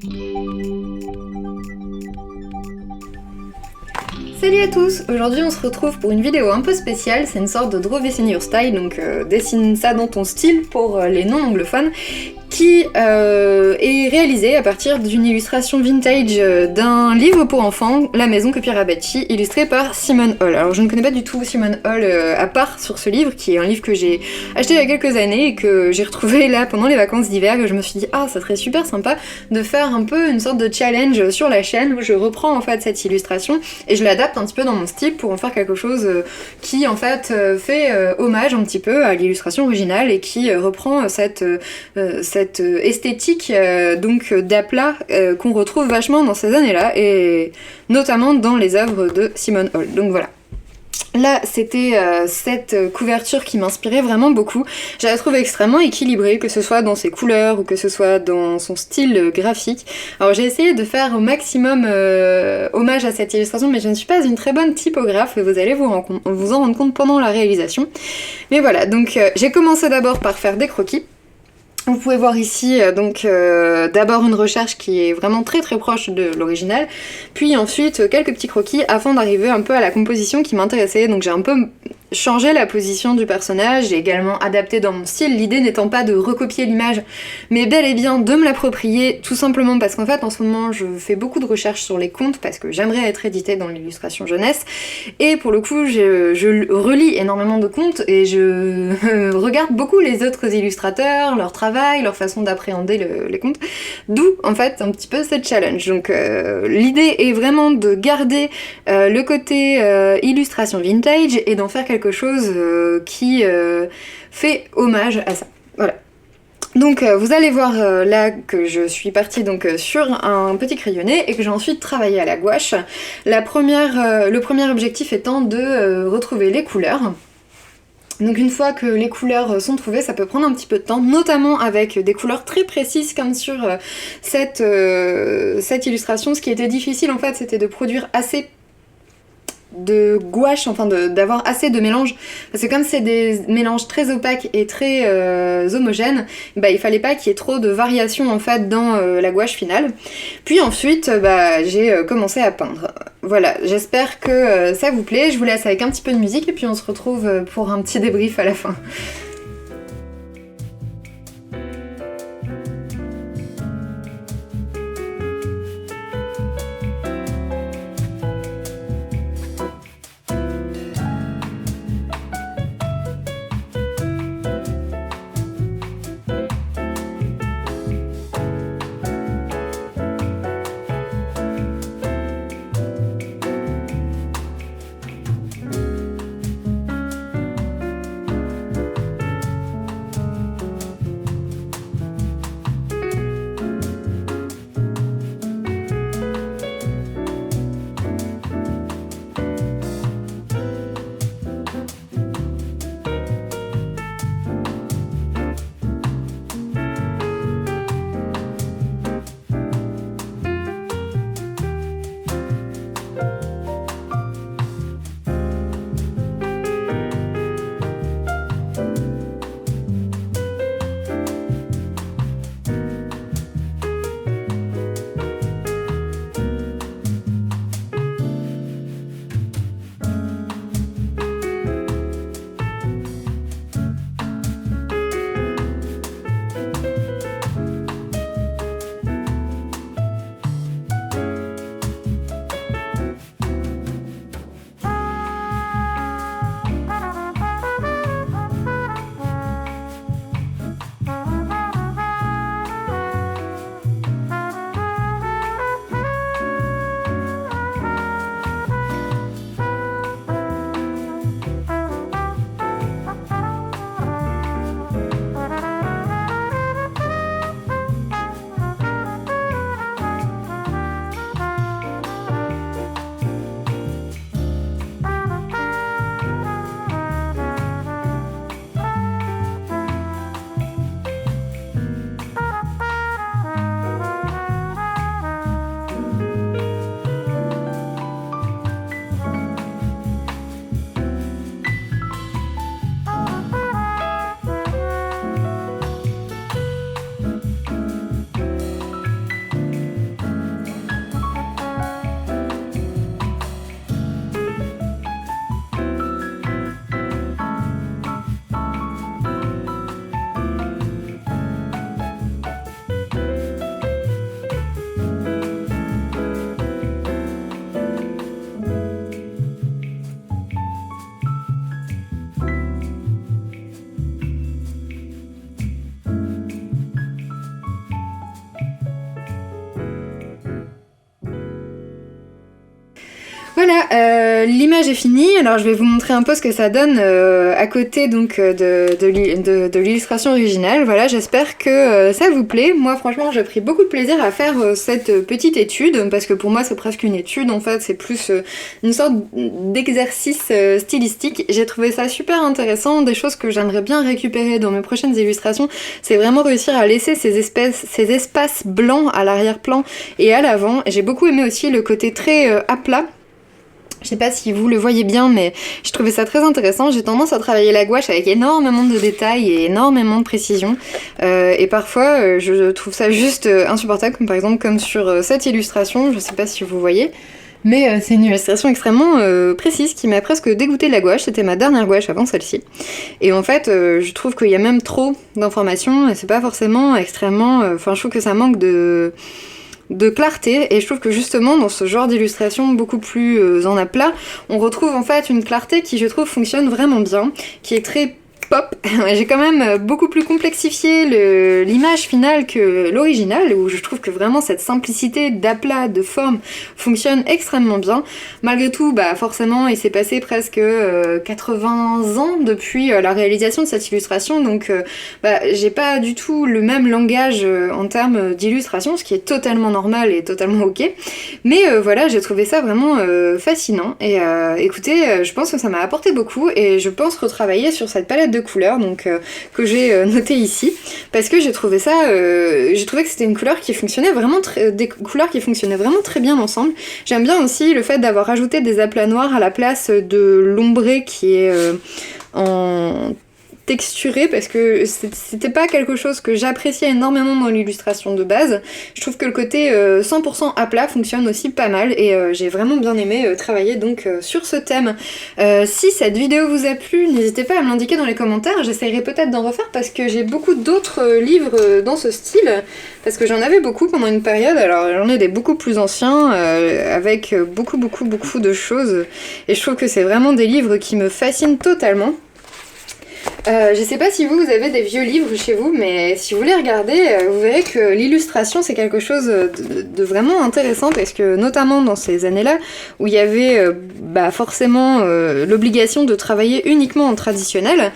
Salut à tous! Aujourd'hui on se retrouve pour une vidéo un peu spéciale, c'est une sorte de Draw This in Your Style, donc dessine ça dans ton style pour les non-anglophones, qui est réalisé à partir d'une illustration vintage d'un livre pour enfants, La Maison que Pierre Abacci, illustré par Simone Hall. Alors je ne connais pas du tout Simone Hall à part sur ce livre, qui est un livre que j'ai acheté il y a quelques années et que j'ai retrouvé là pendant les vacances d'hiver, et je me suis dit ah ça serait super sympa de faire un peu une sorte de challenge sur la chaîne où je reprends en fait cette illustration et je l'adapte un petit peu dans mon style pour en faire quelque chose qui en fait fait hommage un petit peu à l'illustration originale et qui reprend cette esthétique donc d'aplat qu'on retrouve vachement dans ces années-là et notamment dans les œuvres de Simone Hall. Donc voilà. Là, c'était cette couverture qui m'inspirait vraiment beaucoup. Je la trouve extrêmement équilibrée, que ce soit dans ses couleurs ou que ce soit dans son style graphique. Alors j'ai essayé de faire au maximum hommage à cette illustration, mais je ne suis pas une très bonne typographe et vous allez vous en rendre compte pendant la réalisation. Mais voilà, donc j'ai commencé d'abord par faire des croquis. Vous pouvez voir ici donc d'abord une recherche qui est vraiment très très proche de l'original, puis ensuite quelques petits croquis afin d'arriver un peu à la composition qui m'intéressait. Donc j'ai un peu changé la position du personnage, j'ai également adapté dans mon style, l'idée n'étant pas de recopier l'image, mais bel et bien de me l'approprier, tout simplement parce qu'en fait en ce moment je fais beaucoup de recherches sur les contes parce que j'aimerais être éditée dans l'illustration jeunesse, et pour le coup je relis énormément de contes et je regarde beaucoup les autres illustrateurs, leur travail, leur façon d'appréhender les contes, d'où en fait un petit peu cette challenge. Donc l'idée est vraiment de garder le côté illustration vintage et d'en faire quelque chose qui fait hommage à ça. Voilà. Donc vous allez voir là que je suis partie donc sur un petit crayonné et que j'ai ensuite travaillé à la gouache. Le premier objectif étant de retrouver les couleurs. Donc une fois que les couleurs sont trouvées, ça peut prendre un petit peu de temps, notamment avec des couleurs très précises comme sur cette illustration. Ce qui était difficile en fait, c'était de produire assez de gouache, enfin d'avoir assez de mélange, parce que comme c'est des mélanges très opaques et très homogènes, bah il fallait pas qu'il y ait trop de variations en fait dans la gouache finale. Puis ensuite j'ai commencé à peindre. Voilà, j'espère que ça vous plaît, je vous laisse avec un petit peu de musique et puis on se retrouve pour un petit débrief à la fin. Voilà, l'image est finie, alors je vais vous montrer un peu ce que ça donne à côté donc de l'illustration originale. Voilà, j'espère que ça vous plaît. Moi franchement j'ai pris beaucoup de plaisir à faire cette petite étude, parce que pour moi c'est presque une étude en fait, c'est plus une sorte d'exercice stylistique. J'ai trouvé ça super intéressant, des choses que j'aimerais bien récupérer dans mes prochaines illustrations, c'est vraiment réussir à laisser ces espaces blancs à l'arrière-plan et à l'avant. J'ai beaucoup aimé aussi le côté très à plat. Je sais pas si vous le voyez bien, mais je trouvais ça très intéressant. J'ai tendance à travailler la gouache avec énormément de détails et énormément de précision. Et parfois, je trouve ça juste insupportable, comme par exemple comme sur cette illustration, je sais pas si vous voyez. Mais c'est une illustration extrêmement précise qui m'a presque dégoûtée de la gouache. C'était ma dernière gouache avant celle-ci. Et en fait, je trouve qu'il y a même trop d'informations et c'est pas forcément extrêmement... Enfin, je trouve que ça manque de clarté, et je trouve que justement dans ce genre d'illustration beaucoup plus en aplat, on retrouve en fait une clarté qui je trouve fonctionne vraiment bien, qui est très pop. J'ai quand même beaucoup plus complexifié l'image finale que l'original, où je trouve que vraiment cette simplicité d'aplat, de forme fonctionne extrêmement bien. Malgré tout, bah forcément il s'est passé presque 80 ans depuis la réalisation de cette illustration, donc bah, j'ai pas du tout le même langage en termes d'illustration, ce qui est totalement normal et totalement ok. Mais voilà, j'ai trouvé ça vraiment fascinant, et écoutez, je pense que ça m'a apporté beaucoup, et je pense retravailler sur cette palette de couleurs donc que j'ai notée ici, parce que j'ai trouvé ça j'ai trouvé que c'était une couleur qui fonctionnait vraiment des couleurs qui fonctionnaient vraiment très bien ensemble. J'aime bien aussi le fait d'avoir rajouté des aplats noirs à la place de l'ombré qui est en texturé, parce que c'était pas quelque chose que j'appréciais énormément dans l'illustration de base. Je trouve que le côté 100% à plat fonctionne aussi pas mal, et j'ai vraiment bien aimé travailler donc sur ce thème. Si cette vidéo vous a plu, n'hésitez pas à me l'indiquer dans les commentaires, j'essaierai peut-être d'en refaire parce que j'ai beaucoup d'autres livres dans ce style, parce que j'en avais beaucoup pendant une période, alors j'en ai des beaucoup plus anciens avec beaucoup de choses, et je trouve que c'est vraiment des livres qui me fascinent totalement. Je sais pas si vous avez des vieux livres chez vous, mais si vous les regardez, vous verrez que l'illustration c'est quelque chose de vraiment intéressant, parce que notamment dans ces années-là où il y avait forcément l'obligation de travailler uniquement en traditionnel,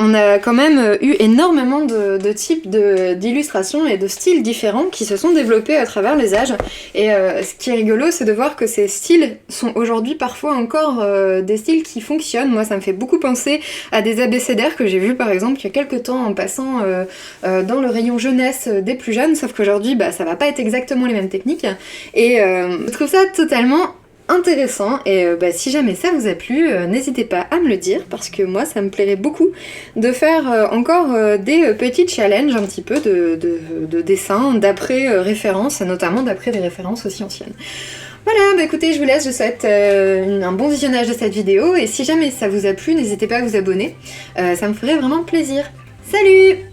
on a quand même eu énormément de types d'illustrations et de styles différents qui se sont développés à travers les âges. Et ce qui est rigolo, c'est de voir que ces styles sont aujourd'hui parfois encore des styles qui fonctionnent. Moi, ça me fait beaucoup penser à des abécédaires que j'ai vus par exemple il y a quelques temps en passant dans le rayon jeunesse des plus jeunes, sauf qu'aujourd'hui ça va pas être exactement les mêmes techniques. Et je trouve ça totalement intéressant, et si jamais ça vous a plu, n'hésitez pas à me le dire, parce que moi ça me plairait beaucoup de faire encore des petits challenges un petit peu de dessin d'après références, notamment d'après des références aussi anciennes. Voilà, écoutez, je vous laisse, je souhaite un bon visionnage de cette vidéo, et si jamais ça vous a plu, n'hésitez pas à vous abonner, ça me ferait vraiment plaisir. Salut!